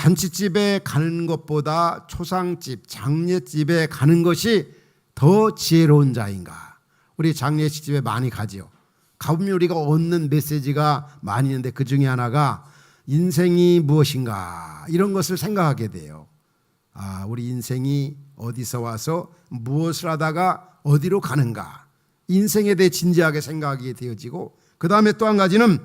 잔치집에 가는 것보다 초상집, 장례집에 가는 것이 더 지혜로운 자인가? 우리 장례식집에 많이 가지요. 가보면 우리가 얻는 메시지가 많이 있는데 그 중에 하나가 인생이 무엇인가 이런 것을 생각하게 돼요. 우리 인생이 어디서 와서 무엇을 하다가 어디로 가는가, 인생에 대해 진지하게 생각하게 되어지고, 그 다음에 또 한 가지는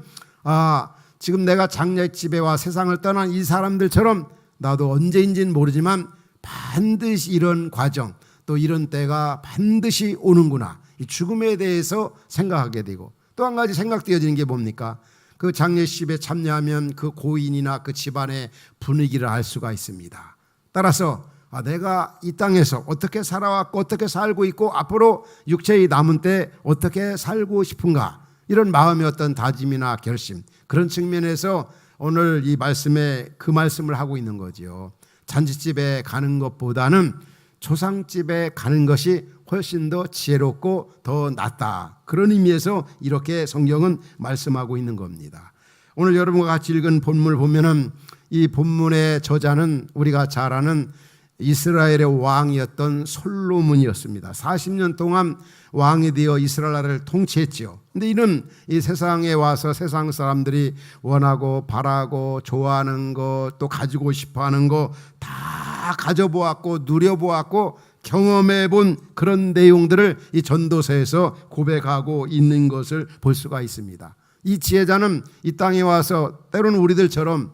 지금 내가 장례집에 와 세상을 떠난 이 사람들처럼 나도 언제인지는 모르지만 반드시 이런 과정, 또 이런 때가 반드시 오는구나, 이 죽음에 대해서 생각하게 되고, 또 한 가지 생각되어지는 게 뭡니까? 그 장례식에 참여하면 그 고인이나 그 집안의 분위기를 알 수가 있습니다. 따라서 내가 이 땅에서 어떻게 살아왔고 어떻게 살고 있고 앞으로 육체의 남은 때 어떻게 살고 싶은가, 이런 마음의 어떤 다짐이나 결심, 그런 측면에서 오늘 이 말씀에 그 말씀을 하고 있는 거죠. 잔치집에 가는 것보다는 초상집에 가는 것이 훨씬 더 지혜롭고 더 낫다, 그런 의미에서 이렇게 성경은 말씀하고 있는 겁니다. 오늘 여러분과 같이 읽은 본문을 보면은 이 본문의 저자는 우리가 잘 아는 이스라엘의 왕이었던 솔로몬이었습니다. 40년 동안 왕이 되어 이스라엘 나라를 통치했지요. 근데 이는 이 세상에 와서 세상 사람들이 원하고 바라고 좋아하는 것, 또 가지고 싶어하는 거 다 가져보았고 누려보았고 경험해 본 그런 내용들을 이 전도서에서 고백하고 있는 것을 볼 수가 있습니다. 이 지혜자는 이 땅에 와서 때로는 우리들처럼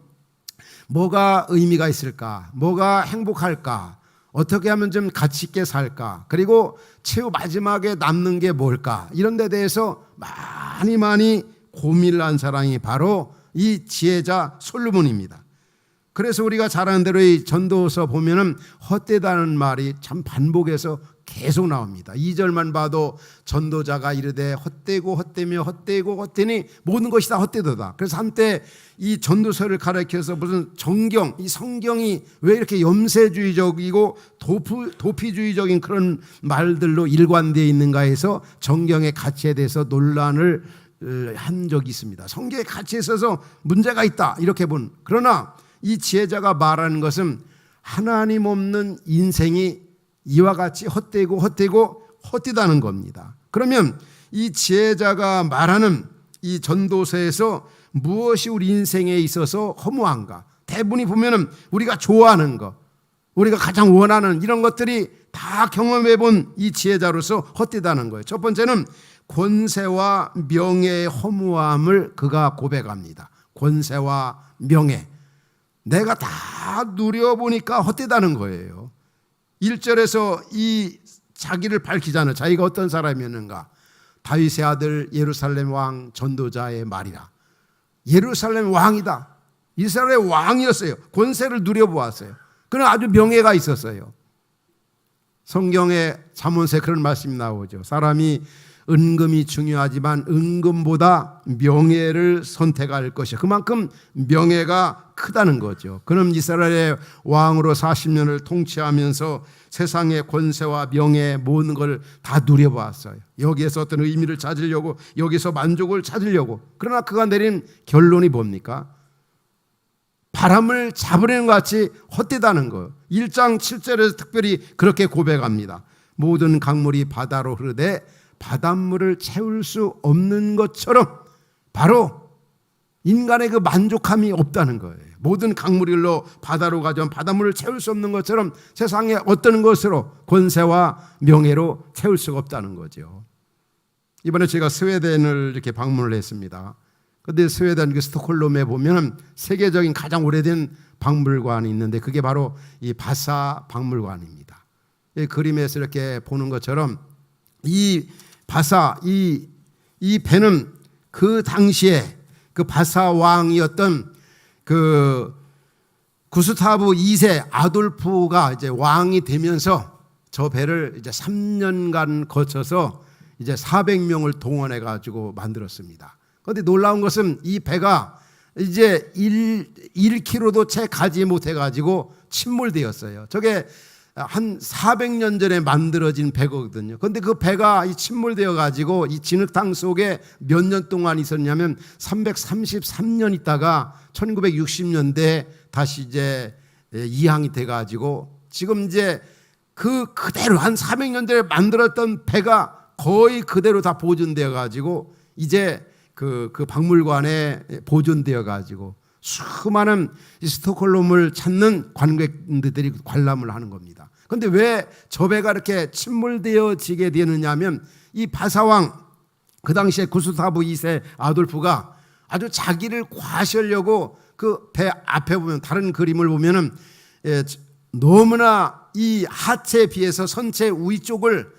뭐가 의미가 있을까, 뭐가 행복할까, 어떻게 하면 좀 가치 있게 살까, 그리고 최후 마지막에 남는 게 뭘까, 이런 데 대해서 많이 고민을 한 사람이 바로 이 지혜자 솔로몬입니다. 그래서 우리가 잘 아는 대로 이 전도서 보면은 헛되다는 말이 참 반복해서 계속 나옵니다. 2절만 봐도 전도자가 이르되 헛되고 헛되며 헛되고 헛되니 모든 것이 다 헛되도다. 그래서 한때 이 전도서를 가리켜서 무슨 정경, 이 성경이 왜 이렇게 염세주의적이고 도피주의적인 그런 말들로 일관되어 있는가 해서 정경의 가치에 대해서 논란을 한 적이 있습니다. 성경의 가치에 있어서 문제가 있다, 이렇게 본. 그러나 이 지혜자가 말하는 것은 하나님 없는 인생이 이와 같이 헛되고 헛되다는 겁니다. 그러면 이 지혜자가 말하는 이 전도서에서 무엇이 우리 인생에 있어서 허무한가? 대부분이 보면은 우리가 좋아하는 것, 우리가 가장 원하는 이런 것들이 다 경험해 본 이 지혜자로서 헛되다는 거예요. 첫 번째는 권세와 명예의 허무함을 그가 고백합니다. 권세와 명예, 내가 다 누려보니까 헛되다는 거예요. 1절에서 이 자기를 밝히잖아요. 자기가 어떤 사람이었는가. 다윗의 아들 예루살렘 왕 전도자의 말이라. 예루살렘 왕이다. 이스라엘의 왕이었어요. 권세를 누려보았어요. 그러나 아주 명예가 있었어요. 성경에 잠언서에 그런 말씀이 나오죠. 사람이 은금이 중요하지만 은금보다 명예를 선택할 것이요, 그만큼 명예가 크다는 거죠. 그는 이스라엘의 왕으로 40년을 통치하면서 세상의 권세와 명예 모든 걸 다 누려봤어요. 여기에서 어떤 의미를 찾으려고, 여기서 만족을 찾으려고. 그러나 그가 내린 결론이 뭡니까? 바람을 잡으려는 것 같이 헛되다는 거예요. 1장 7절에서 특별히 그렇게 고백합니다. 모든 강물이 바다로 흐르되 바닷물을 채울 수 없는 것처럼 바로 인간의 그 만족함이 없다는 거예요. 모든 강물이 흘러 바다로 가져온 바닷물을 채울 수 없는 것처럼 세상에 어떤 것으로 권세와 명예로 채울 수가 없다는 거죠. 이번에 제가 스웨덴을 이렇게 방문을 했습니다. 그런데 스웨덴 그 스톡홀름에 보면 세계적인 가장 오래된 박물관이 있는데 그게 바로 이 바사 박물관입니다. 이 그림에서 이렇게 보는 것처럼 이 바사, 이 배는 그 당시에 그 바사 왕이었던 그 구스타브 2세 아돌프가 이제 왕이 되면서 저 배를 이제 3년간 거쳐서 이제 400명을 동원해 가지고 만들었습니다. 그런데 놀라운 것은 이 배가 이제 1km도 채 가지 못해 가지고 침몰되었어요. 저게 한 400년 전에 만들어진 배거든요. 그런데 그 배가 침몰되어 가지고 이 진흙탕 속에 몇 년 동안 있었냐면 333년 있다가 1960년대에 다시 이제 이항이 돼가지고 지금 이제 그대로 한 400년 전에 만들었던 배가 거의 그대로 다 보존되어 가지고 이제 그 박물관에 보존되어 가지고 수많은 스톡홀름을 찾는 관광객들이 관람을 하는 겁니다. 그런데 왜 저 배가 이렇게 침몰되어지게 되느냐면 이 바사왕, 그 당시에 구스타브 2세 아돌프가 아주 자기를 과시하려고 그 배 앞에 보면 다른 그림을 보면은 너무나 이 하체에 비해서 선체 위쪽을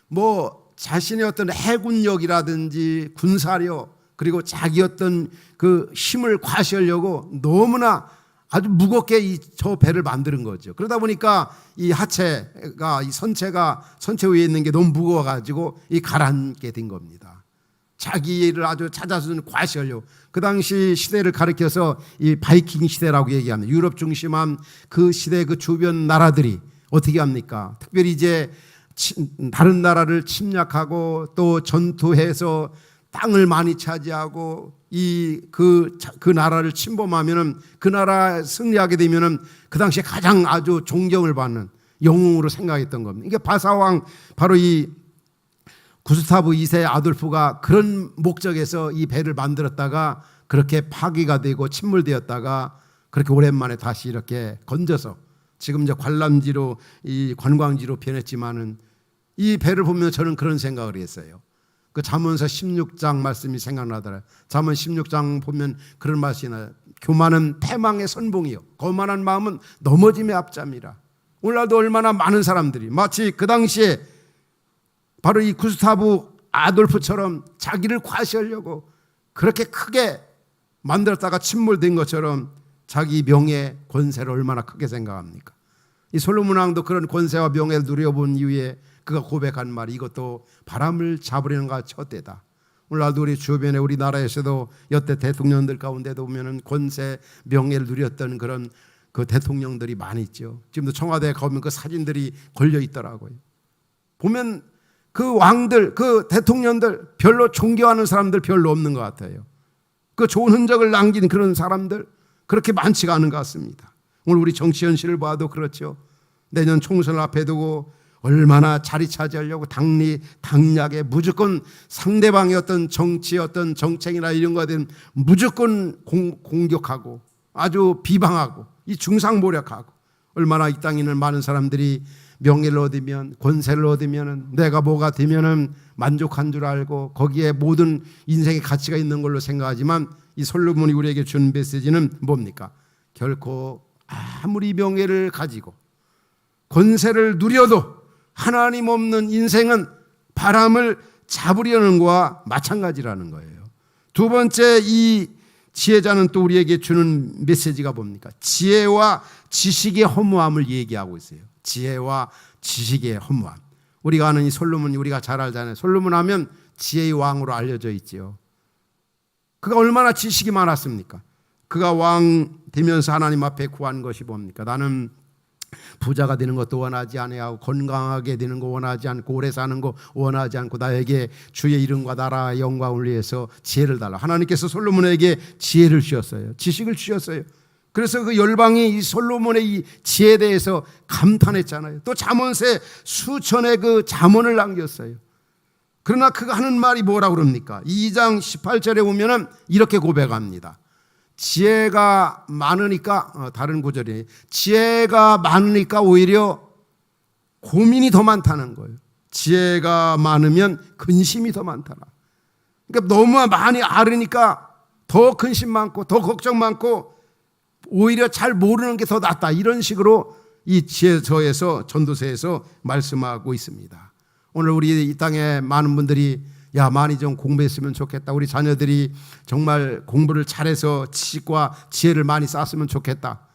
뭐 자신의 어떤 해군력이라든지 군사력 그리고 자기 어떤 그 힘을 과시하려고 너무나 아주 무겁게 저 배를 만드는 거죠. 그러다 보니까 이 하체가 이 선체 위에 있는 게 너무 무거워 가지고 이 가라앉게 된 겁니다. 자기를 아주 찾아서 과시하려고. 그 당시 시대를 가리켜서 이 바이킹 시대라고 얘기합니다. 유럽 중심한 그 시대 그 주변 나라들이 어떻게 합니까? 특별히 이제 다른 나라를 침략하고 또 전투해서 땅을 많이 차지하고 그 나라를 침범하면은 그 나라 승리하게 되면은 그 당시에 가장 아주 존경을 받는 영웅으로 생각했던 겁니다. 이게 바사왕 바로 이 구스타브 2세 아돌프가 그런 목적에서 이 배를 만들었다가 그렇게 파괴가 되고 침몰되었다가 그렇게 오랜만에 다시 이렇게 건져서 지금 이제 관람지로 이 관광지로 변했지만은 이 배를 보면 저는 그런 생각을 했어요. 그 잠언서 16장 말씀이 생각나더라고요. 잠언 16장 보면 그런 말씀이 나요. 교만은 패망의 선봉이요 거만한 마음은 넘어짐의 앞잠이라. 오늘날도 얼마나 많은 사람들이 마치 그 당시에 바로 이 구스타브 아돌프처럼 자기를 과시하려고 그렇게 크게 만들었다가 침몰된 것처럼 자기 명예, 권세를 얼마나 크게 생각합니까? 이 솔로몬 왕도 그런 권세와 명예를 누려본 이후에 그가 고백한 말이 이것도 바람을 잡으려는 것 같이 헛되다. 오늘날도 우리 주변에 우리나라에서도 여태 대통령들 가운데도 보면은 권세, 명예를 누렸던 그런 그 대통령들이 많이 있죠. 지금도 청와대에 가보면 그 사진들이 걸려 있더라고요. 보면 그 왕들, 그 대통령들 별로 존경하는 사람들 별로 없는 것 같아요. 그 좋은 흔적을 남긴 그런 사람들 그렇게 많지가 않은 것 같습니다. 오늘 우리 정치 현실을 봐도 그렇죠. 내년 총선을 앞에 두고 얼마나 자리 차지하려고 당략에 무조건 상대방의 어떤 정치 어떤 정책이나 이런 거에 대한 무조건 공격하고 아주 비방하고 이 중상모략하고 얼마나 이 땅에 있는 많은 사람들이 명예를 얻으면 권세를 얻으면 내가 뭐가 되면은 만족한 줄 알고 거기에 모든 인생의 가치가 있는 걸로 생각하지만 이 솔로몬이 우리에게 준 메시지는 뭡니까? 결코 아무리 명예를 가지고 권세를 누려도 하나님 없는 인생은 바람을 잡으려는 것과 마찬가지라는 거예요. 두 번째 이 지혜자는 또 우리에게 주는 메시지가 뭡니까? 지혜와 지식의 허무함을 얘기하고 있어요. 지혜와 지식의 허무함. 우리가 아는 이 솔로몬이 우리가 잘 알잖아요. 솔로몬 하면 지혜의 왕으로 알려져 있죠. 그가 얼마나 지식이 많았습니까? 그가 왕 되면서 하나님 앞에 구한 것이 뭡니까? 나는 부자가 되는 것도 원하지 아니하고 건강하게 되는 거 원하지 않고 오래 사는 거 원하지 않고 나에게 주의 이름과 나라의 영광을 위해서 지혜를 달라. 하나님께서 솔로몬에게 지혜를 주셨어요. 지식을 주셨어요. 그래서 그 열방이 이 솔로몬의 이 지혜에 대해서 감탄했잖아요. 또 잠언세 수천의 그 잠언을 남겼어요. 그러나 그가 하는 말이 뭐라고 그럽니까? 2장 18절에 보면은 이렇게 고백합니다. 지혜가 많으니까 다른 구절이 지혜가 많으니까 오히려 고민이 더 많다는 거예요. 지혜가 많으면 근심이 더 많다라. 그러니까 너무 많이 알으니까 더 근심 많고 더 걱정 많고 오히려 잘 모르는 게 더 낫다. 이런 식으로 이 지혜서에서 전도서에서 말씀하고 있습니다. 오늘 우리 이 땅에 많은 분들이 야 많이 좀 공부했으면 좋겠다. 우리 자녀들이 정말 공부를 잘해서 지식과 지혜를 많이 쌓았으면 좋겠다.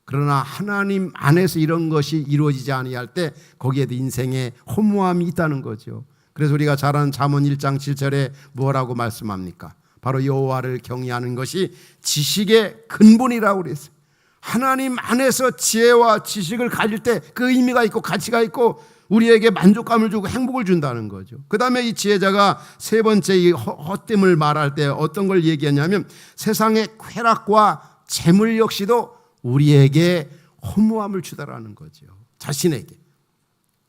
그러나 하나님 안에서 이런 것이 이루어지지 아니할 때 거기에도 인생에 허무함이 있다는 거죠. 그래서 우리가 잘 아는 잠언 1장 7절에 뭐라고 말씀합니까? 바로 여호와를 경외하는 것이 지식의 근본이라고 그랬어요. 하나님 안에서 지혜와 지식을 가질 때 그 의미가 있고 가치가 있고 우리에게 만족감을 주고 행복을 준다는 거죠. 그 다음에 이 지혜자가 세 번째 이 헛됨을 말할 때 어떤 걸 얘기하냐면 세상의 쾌락과 재물 역시도 우리에게 허무함을 주다라는 거죠. 자신에게.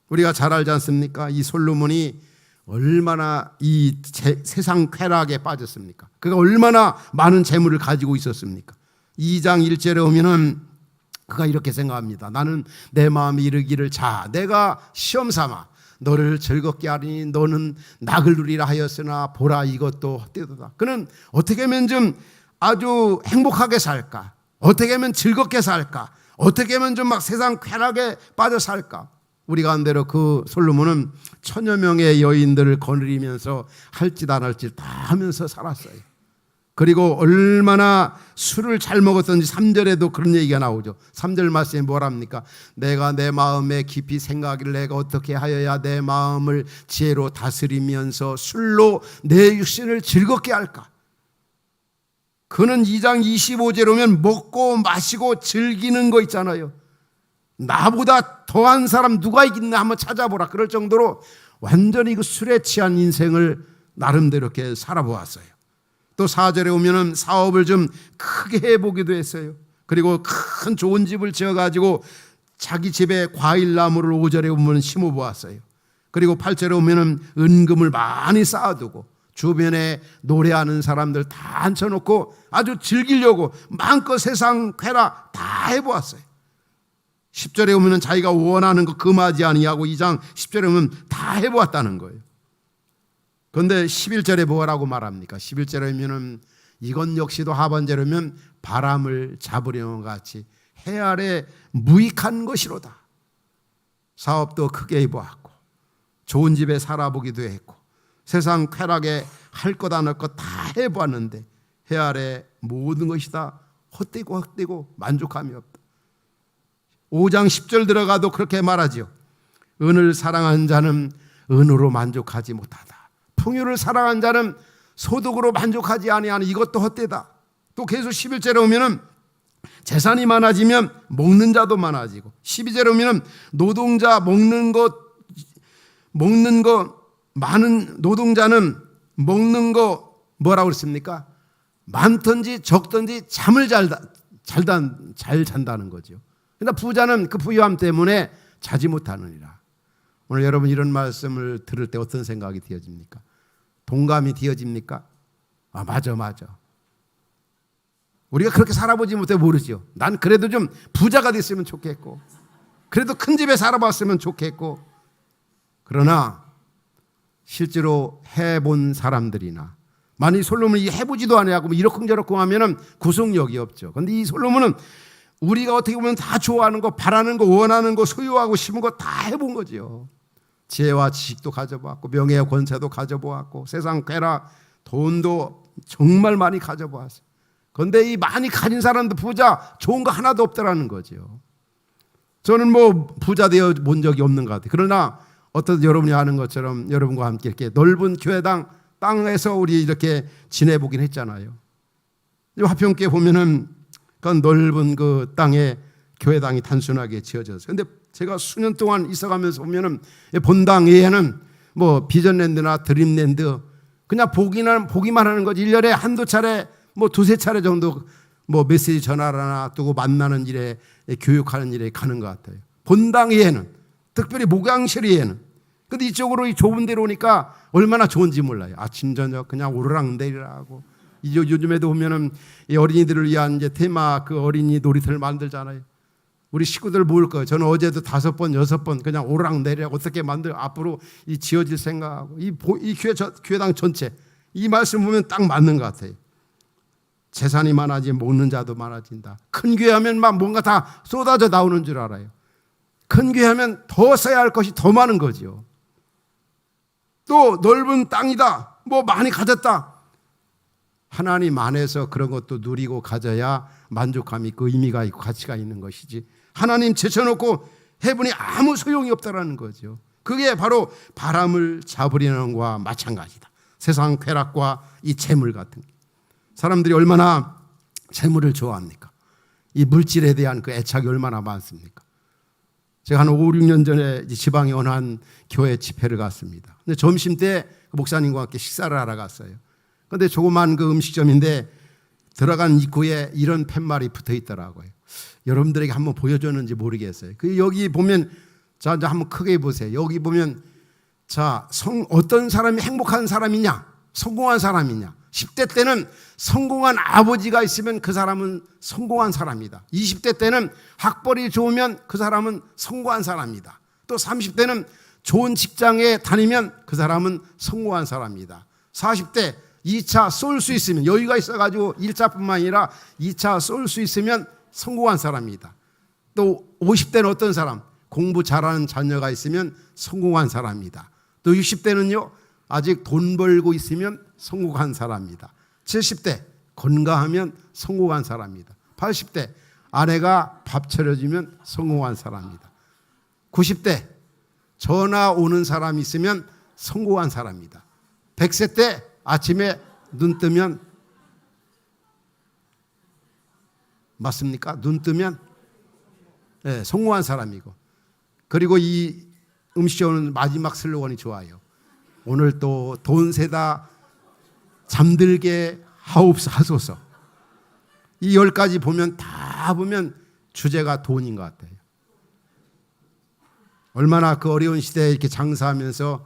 우리가 잘 알지 않습니까? 이 솔로몬이 얼마나 이 세상 쾌락에 빠졌습니까? 그가 얼마나 많은 재물을 가지고 있었습니까? 2장 1절에 오면은 그가 이렇게 생각합니다. 나는 내 마음이 이르기를 자 내가 시험 삼아 너를 즐겁게 하리니 너는 낙을 누리라 하였으나 보라 이것도 헛되도다. 그는 어떻게 하면 좀 아주 행복하게 살까? 어떻게 하면 즐겁게 살까? 어떻게 하면 좀 막 세상 쾌락에 빠져 살까? 우리 가운데로 그 솔로몬은 천여 명의 여인들을 거느리면서 할 짓 안 할 짓 다 하면서 살았어요. 그리고 얼마나 술을 잘 먹었던지 3절에도 그런 얘기가 나오죠. 3절 말씀에 뭐랍니까? 내가 내 마음에 깊이 생각하기를 내가 어떻게 하여야 내 마음을 지혜로 다스리면서 술로 내 육신을 즐겁게 할까? 그는 2장 25절에 오면 먹고 마시고 즐기는 거 있잖아요. 나보다 더한 사람 누가 있겠나 한번 찾아보라. 그럴 정도로 완전히 그 술에 취한 인생을 나름대로 이렇게 살아보았어요. 또 4절에 오면은 사업을 좀 크게 해보기도 했어요. 그리고 큰 좋은 집을 지어가지고 자기 집에 과일나무를 5절에 오면 심어보았어요. 그리고 8절에 오면은 은금을 많이 쌓아두고 주변에 노래하는 사람들 다 앉혀놓고 아주 즐기려고 마음껏 세상 쾌락 다 해보았어요. 10절에 오면은 자기가 원하는 거 금하지 아니하고 2장 10절에 오면 다 해보았다는 거예요. 그런데 11절에 뭐라고 말합니까? 11절에 오면은 이건 역시도 하반절이면 바람을 잡으려는 같이 해 아래 무익한 것이로다. 사업도 크게 해보았고 좋은 집에 살아보기도 했고 세상 쾌락에 할 것 안 할 것 다 해보았는데 해 아래 모든 것이 다 헛되고 만족함이 없다. 5장 10절 들어가도 그렇게 말하지요. 은을 사랑하는 자는 은으로 만족하지 못하다. 풍요를 사랑하는 자는 소득으로 만족하지 아니하는 이것도 헛되다. 또 계속 11절에 오면은 재산이 많아지면 먹는 자도 많아지고 12절에 오면은 노동자 먹는 거 많은 노동자는 먹는 거 뭐라고 그랬습니까? 많든지 적든지 잠을 잘 잔다는 거죠. 그러나 부자는 그 부유함 때문에 자지 못하느니라. 오늘 여러분 이런 말씀을 들을 때 어떤 생각이 되어집니까? 동감이 되어집니까? 아 맞아. 우리가 그렇게 살아보지 못해 모르죠. 난 그래도 좀 부자가 됐으면 좋겠고 그래도 큰 집에 살아봤으면 좋겠고 그러나 실제로 해본 사람들이나 만약 솔로몬이 해보지도 않아고 이러쿵저러쿵 하면 구속력이 없죠. 그런데 이 솔로몬은 우리가 어떻게 보면 다 좋아하는 거 바라는 거 원하는 거 소유하고 싶은 거 다 해본 거죠. 지혜와 지식도 가져보았고 명예와 권세도 가져보았고 세상 쾌락 돈도 정말 많이 가져보았어요. 그런데 이 많이 가진 사람도 부자 좋은 거 하나도 없더라는 거죠. 저는 뭐 부자 되어 본 적이 없는 것 같아요. 그러나 어떤 여러분이 아는 것처럼 여러분과 함께 이렇게 넓은 교회당 땅에서 우리 이렇게 지내보긴 했잖아요. 화평교회 보면은 그 넓은 그 땅에 교회당이 단순하게 지어졌어요. 그런데 제가 수년 동안 있어가면서 보면은 본당 외에는 뭐 비전랜드나 드림랜드 그냥 보기만 하는 거지 1년에 한두 차례 뭐 두세 차례 정도 뭐 메시지 전화를 하나 두고 만나는 일에 교육하는 일에 가는 것 같아요. 본당 외에는 특별히 목양실 외에는. 근데 이쪽으로 이 좁은 데로 오니까 얼마나 좋은지 몰라요. 아침 저녁 그냥 오르락내리락하고 요즘에도 보면은 이 어린이들을 위한 이제 테마 그 어린이 놀이터를 만들잖아요. 우리 식구들 모을 거예요. 저는 어제도 5번, 6번 그냥 오르락내리락 어떻게 앞으로 이 지어질 생각하고 이 교회당 전체 이 말씀 보면 딱 맞는 것 같아요. 재산이 많아지면 먹는 자도 많아진다. 큰 교회 하면 막 뭔가 다 쏟아져 나오는 줄 알아요. 큰 교회 하면 더 써야 할 것이 더 많은 거죠. 또 넓은 땅이다. 뭐 많이 가졌다. 하나님 안에서 그런 것도 누리고 가져야 만족감이 있고 의미가 있고 가치가 있는 것이지. 하나님 제쳐놓고 해보니 아무 소용이 없다라는 거죠. 그게 바로 바람을 잡으려는 것과 마찬가지다. 세상 쾌락과 이 재물 같은 게. 사람들이 얼마나 재물을 좋아합니까? 이 물질에 대한 그 애착이 얼마나 많습니까? 제가 한 5, 6년 전에 지방에 어느 한 교회 집회를 갔습니다. 근데 점심 때 목사님과 함께 식사를 하러 갔어요. 그런데 조그만 그 음식점인데 들어간 입구에 이런 팻말이 붙어 있더라고요. 여러분들에게 한번 보여줬는지 모르겠어요. 그 여기 보면 자 이제 한번 크게 보세요. 여기 보면 자 어떤 사람이 행복한 사람이냐, 성공한 사람이냐. 10대 때는 성공한 아버지가 있으면 그 사람은 성공한 사람이다. 20대 때는 학벌이 좋으면 그 사람은 성공한 사람이다. 또 30대는 좋은 직장에 다니면 그 사람은 성공한 사람이다. 40대 2차 쏠 수 있으면 여유가 있어가지고 1차뿐만 아니라 2차 쏠 수 있으면 성공한 사람이다. 또 50대는 어떤 사람? 공부 잘하는 자녀가 있으면 성공한 사람이다. 또 60대는요 아직 돈 벌고 있으면 성공한 사람이다. 70대 건강하면 성공한 사람이다. 80대 아내가 밥 차려주면 성공한 사람이다. 90대 전화 오는 사람 있으면 성공한 사람이다. 100세 때 아침에 눈 뜨면 맞습니까? 눈 뜨면 네, 성공한 사람이고. 그리고 이 음식쇼는 마지막 슬로건이 좋아요. 오늘 또 돈 세다 잠들게 하옵소서. 이 10가지 보면 다 보면 주제가 돈인 것 같아요. 얼마나 그 어려운 시대에 이렇게 장사하면서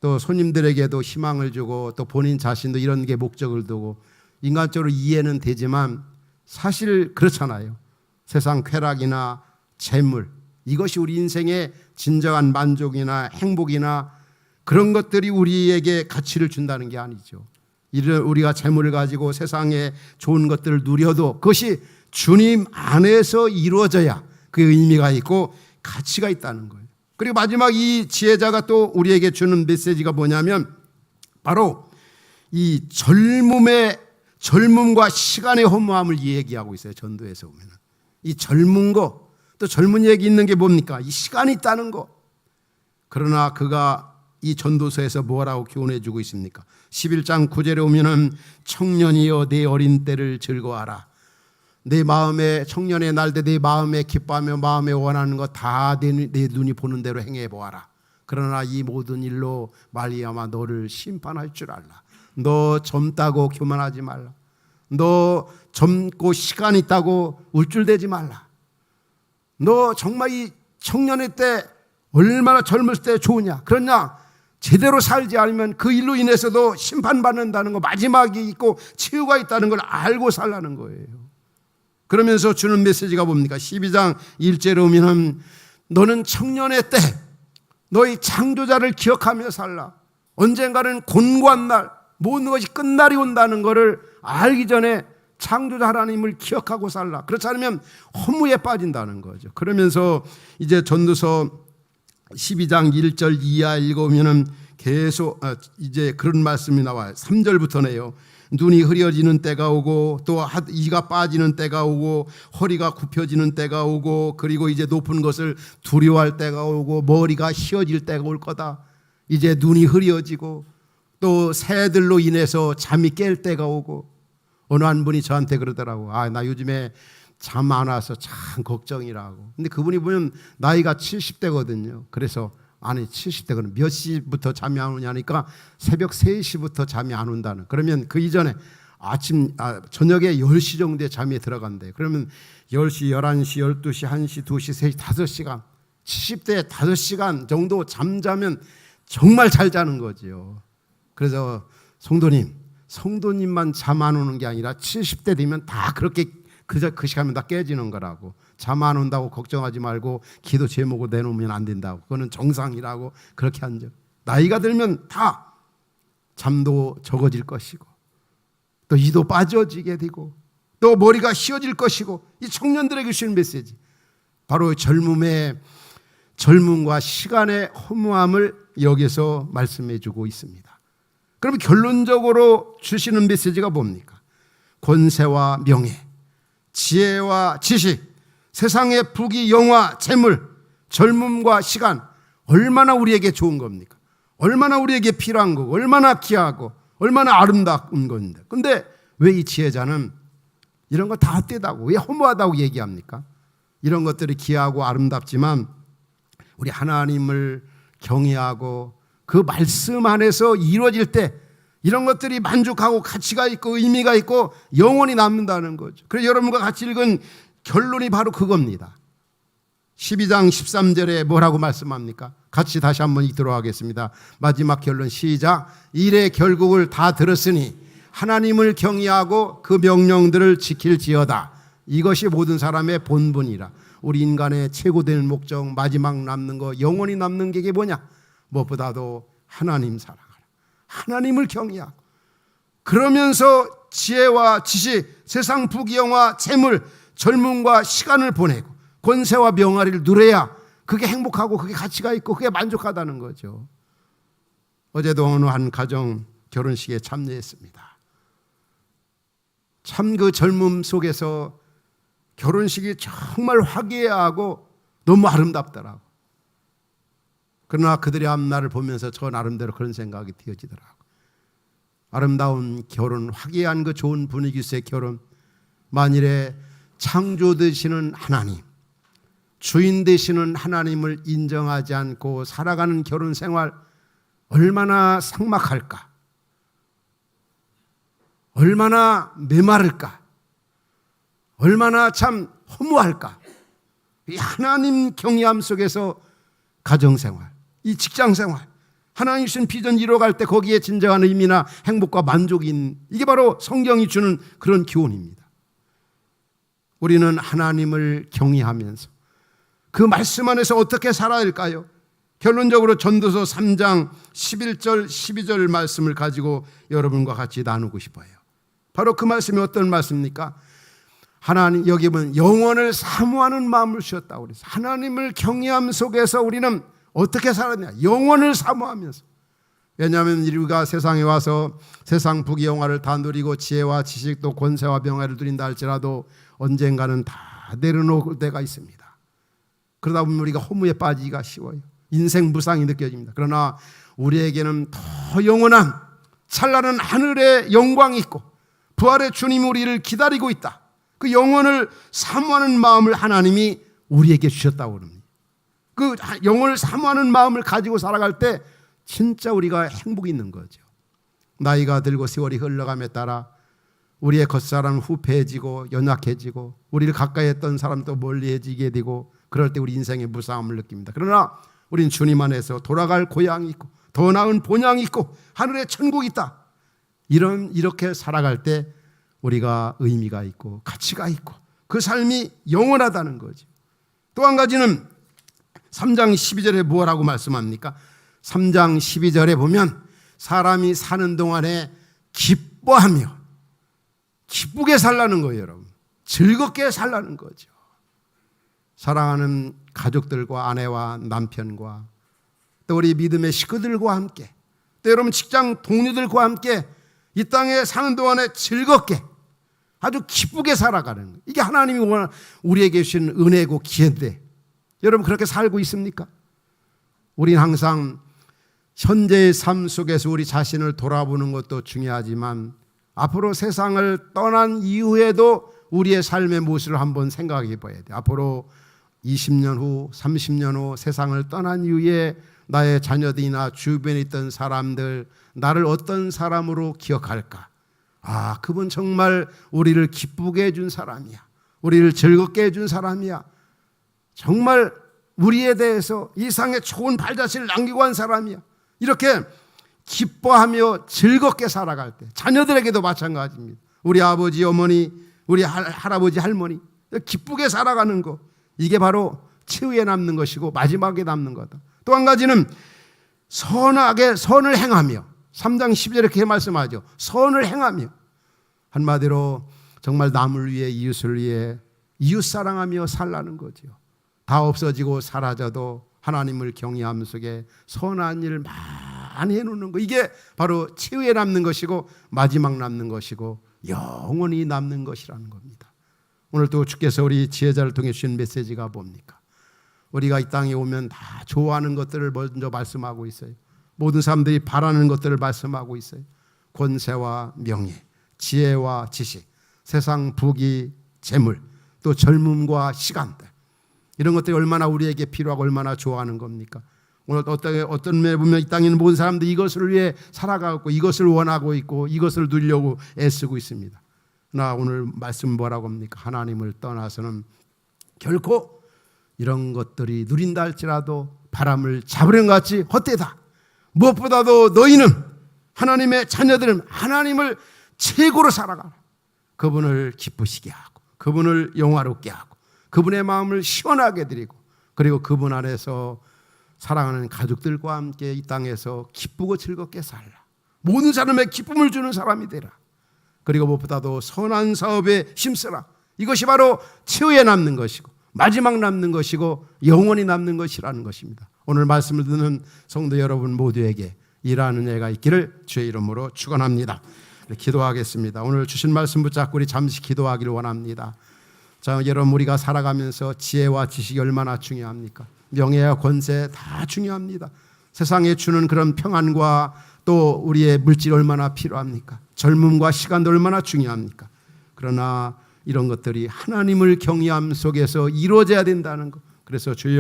또 손님들에게도 희망을 주고 또 본인 자신도 이런 게 목적을 두고 인간적으로 이해는 되지만 사실 그렇잖아요. 세상 쾌락이나 재물 이것이 우리 인생의 진정한 만족이나 행복이나 그런 것들이 우리에게 가치를 준다는 게 아니죠. 우리가 재물을 가지고 세상에 좋은 것들을 누려도 그것이 주님 안에서 이루어져야 그 의미가 있고 가치가 있다는 거예요. 그리고 마지막 이 지혜자가 또 우리에게 주는 메시지가 뭐냐면 바로 이 젊음과 시간의 허무함을 얘기하고 있어요. 전도에서 보면 이 젊은 거 또 젊은 얘기 있는 게 뭡니까? 이 시간이 있다는 거. 그러나 그가 이 전도서에서 뭐라고 교훈해 주고 있습니까? 11장 9절에 오면은 청년이여 내 어린 때를 즐거워하라. 내 마음에 청년의 날때 내 마음에 기뻐하며 마음에 원하는 거 다 내 눈이 보는 대로 행해 보아라. 그러나 이 모든 일로 말미암아 너를 심판할 줄 알라. 너 젊다고 교만하지 말라. 너 젊고 시간 있다고 울줄대지 말라. 너 정말 이 청년의 때 얼마나 젊을 때 좋으냐. 그러냐 제대로 살지 않으면 그 일로 인해서도 심판받는다는 거, 마지막이 있고 치유가 있다는 걸 알고 살라는 거예요. 그러면서 주는 메시지가 뭡니까? 12장 1절에 오면 너는 청년의 때 너희 창조자를 기억하며 살라. 언젠가는 곤고한 날 모든 것이 끝날이 온다는 것을 알기 전에 창조자 하나님을 기억하고 살라. 그렇지 않으면 허무에 빠진다는 거죠. 그러면서 이제 전도서 12장 1절 이하 읽으면 계속 이제 그런 말씀이 나와요. 3절부터네요. 눈이 흐려지는 때가 오고 또 이가 빠지는 때가 오고 허리가 굽혀지는 때가 오고 그리고 이제 높은 것을 두려워할 때가 오고 머리가 휘어질 때가 올 거다. 이제 눈이 흐려지고 또 새들로 인해서 잠이 깰 때가 오고. 어느 한 분이 저한테 그러더라고. 나 요즘에 잠 안 와서 참 걱정이라고. 근데 그분이 보면 나이가 70대거든요. 그래서 아니 70대거든 몇 시부터 잠이 안 오냐니까 새벽 3시부터 잠이 안 온다는. 그러면 그 이전에 저녁에 10시 정도에 잠이 들어간대. 그러면 10시, 11시, 12시, 1시, 2시, 3시, 5시간 70대에 5시간 정도 잠자면 정말 잘 자는 거지요. 그래서 성도님만 잠 안 오는 게 아니라 70대 되면 다 그렇게 그 시간이면 다 깨지는 거라고. 잠 안 온다고 걱정하지 말고 기도 제목을 내놓으면 안 된다고. 그거는 정상이라고 그렇게 한 적. 나이가 들면 다 잠도 적어질 것이고 또 이도 빠져지게 되고 또 머리가 휘어질 것이고 이 청년들에게 주시는 메시지 바로 젊음과 시간의 허무함을 여기서 말씀해 주고 있습니다. 그럼 결론적으로 주시는 메시지가 뭡니까? 권세와 명예, 지혜와 지식, 세상의 부귀, 영화, 재물, 젊음과 시간 얼마나 우리에게 좋은 겁니까? 얼마나 우리에게 필요한 거고 얼마나 귀하고 얼마나 아름다운 건데 근데 왜 이 지혜자는 이런 거 다 헛되다고 왜 허무하다고 얘기합니까? 이런 것들이 귀하고 아름답지만 우리 하나님을 경외하고 그 말씀 안에서 이루어질 때 이런 것들이 만족하고 가치가 있고 의미가 있고 영원히 남는다는 거죠. 그래서 여러분과 같이 읽은 결론이 바로 그겁니다. 12장 13절에 뭐라고 말씀합니까? 같이 다시 한번 읽도록 하겠습니다. 마지막 결론 시작. 일의 결국을 다 들었으니 하나님을 경외하고 그 명령들을 지킬지어다. 이것이 모든 사람의 본분이라. 우리 인간의 최고된 목적, 마지막 남는 거, 영원히 남는 게 이게 뭐냐? 무엇보다도 하나님 사랑하라. 하나님을 경외하고 그러면서 지혜와 지식, 세상 부귀영화, 재물, 젊음과 시간을 보내고 권세와 명화를 누려야 그게 행복하고 그게 가치가 있고 그게 만족하다는 거죠. 어제도 어느 한 가정 결혼식에 참여했습니다. 참 그 젊음 속에서 결혼식이 정말 화기애애하고 너무 아름답더라고. 그러나 그들의 앞날을 보면서 저 나름대로 그런 생각이 되어지더라고. 아름다운 결혼, 화기애애한 그 좋은 분위기의 결혼, 만일에 창조 되시는 하나님, 주인 되시는 하나님을 인정하지 않고 살아가는 결혼 생활 얼마나 삭막할까? 얼마나 메마를까? 얼마나 참 허무할까? 이 하나님 경외함 속에서 가정생활, 이 직장생활, 하나님 주신 비전 이뤄갈 때 거기에 진정한 의미나 행복과 만족이 있는, 이게 바로 성경이 주는 그런 교훈입니다. 우리는 하나님을 경외하면서 그 말씀 안에서 어떻게 살아야 할까요? 결론적으로 전도서 3장 11절 12절 말씀을 가지고 여러분과 같이 나누고 싶어요. 바로 그 말씀이 어떤 말씀입니까? 하나님, 여기 보면 영원을 사모하는 마음을 주셨다고 그래서 하나님을 경외함 속에서 우리는 어떻게 살았냐? 영원을 사모하면서. 왜냐하면 우리가 세상에 와서 세상 부귀영화를 다 누리고 지혜와 지식 또 권세와 명예를 누린다 할지라도 언젠가는 다 내려놓을 때가 있습니다. 그러다 보면 우리가 허무에 빠지기가 쉬워요. 인생 무상이 느껴집니다. 그러나 우리에게는 더 영원한 찬란한 하늘의 영광이 있고 부활의 주님이 우리를 기다리고 있다. 그 영혼을 사모하는 마음을 하나님이 우리에게 주셨다고 합니다. 그 영혼을 사모하는 마음을 가지고 살아갈 때 진짜 우리가 행복이 있는 거죠. 나이가 들고 세월이 흘러감에 따라 우리의 겉사람은 후패해지고 연약해지고 우리를 가까이 했던 사람도 멀리해지게 되고 그럴 때 우리 인생의 무상함을 느낍니다. 그러나 우리는 주님 안에서 돌아갈 고향이 있고 더 나은 본향이 있고 하늘에 천국이 있다. 이렇게 살아갈 때 우리가 의미가 있고 가치가 있고 그 삶이 영원하다는 거죠. 또 한 가지는 3장 12절에 뭐라고 말씀합니까? 3장 12절에 보면 사람이 사는 동안에 기뻐하며 기쁘게 살라는 거예요, 여러분. 즐겁게 살라는 거죠. 사랑하는 가족들과 아내와 남편과 또 우리 믿음의 식구들과 함께 또 여러분 직장 동료들과 함께 이 땅에 사는 동안에 즐겁게 아주 기쁘게 살아가는 거예요. 이게 하나님이 우리에게 주신 은혜고 기회인데 여러분 그렇게 살고 있습니까? 우리는 항상 현재의 삶 속에서 우리 자신을 돌아보는 것도 중요하지만 앞으로 세상을 떠난 이후에도 우리의 삶의 모습을 한번 생각해 봐야 돼요. 앞으로 20년 후, 30년 후 세상을 떠난 이후에 나의 자녀들이나 주변에 있던 사람들 나를 어떤 사람으로 기억할까? 아, 그분 정말 우리를 기쁘게 해준 사람이야. 우리를 즐겁게 해준 사람이야. 정말 우리에 대해서 이상의 좋은 발자취를 남기고 한 사람이야. 이렇게 기뻐하며 즐겁게 살아갈 때 자녀들에게도 마찬가지입니다. 우리 아버지, 어머니, 우리 할아버지, 할머니 기쁘게 살아가는 거 이게 바로 최후에 남는 것이고 마지막에 남는 거다. 또 한 가지는 선하게 선을 행하며 3장 10절에 이렇게 말씀하죠. 선을 행하며 한마디로 정말 남을 위해 이웃을 위해 이웃 사랑하며 살라는 거죠. 다 없어지고 사라져도 하나님을 경외함 속에 선한 일을 많이 해놓는 거 이게 바로 최후에 남는 것이고 마지막 남는 것이고 영원히 남는 것이라는 겁니다. 오늘 또 주께서 우리 지혜자를 통해 주신 메시지가 뭡니까? 우리가 이 땅에 오면 다 좋아하는 것들을 먼저 말씀하고 있어요. 모든 사람들이 바라는 것들을 말씀하고 있어요. 권세와 명예, 지혜와 지식, 세상 부귀, 재물, 또 젊음과 시간들 이런 것들이 얼마나 우리에게 필요하고 얼마나 좋아하는 겁니까? 오늘 어떤 면에 보면 이 땅에 있는 모든 사람들이 이것을 위해 살아가고 이것을 원하고 있고 이것을 누리려고 애쓰고 있습니다. 나 오늘 말씀 뭐라고 합니까? 하나님을 떠나서는 결코 이런 것들이 누린다 할지라도 바람을 잡으려는 것 같이 헛되다. 무엇보다도 너희는 하나님의 자녀들은 하나님을 최고로 살아가라. 그분을 기쁘시게 하고 그분을 영화롭게 하고 그분의 마음을 시원하게 드리고 그리고 그분 안에서 사랑하는 가족들과 함께 이 땅에서 기쁘고 즐겁게 살라. 모든 사람의 기쁨을 주는 사람이 되라. 그리고 무엇보다도 선한 사업에 힘쓰라. 이것이 바로 최후에 남는 것이고 마지막 남는 것이고 영원히 남는 것이라는 것입니다. 오늘 말씀을 듣는 성도 여러분 모두에게 이러한 은혜가 있기를 주의 이름으로 축원합니다. 기도하겠습니다. 오늘 주신 말씀 붙잡고 우리 잠시 기도하기를 원합니다. 자, 여러분 우리가 살아가면서 지혜와 지식이 얼마나 중요합니까? 명예와 권세 다 중요합니다. 세상에 주는 그런 평안과 또 우리의 물질이 얼마나 필요합니까? 젊음과 시간도 얼마나 중요합니까? 그러나 이런 것들이 하나님을 경외함 속에서 이루어져야 된다는 것. 그래서 주여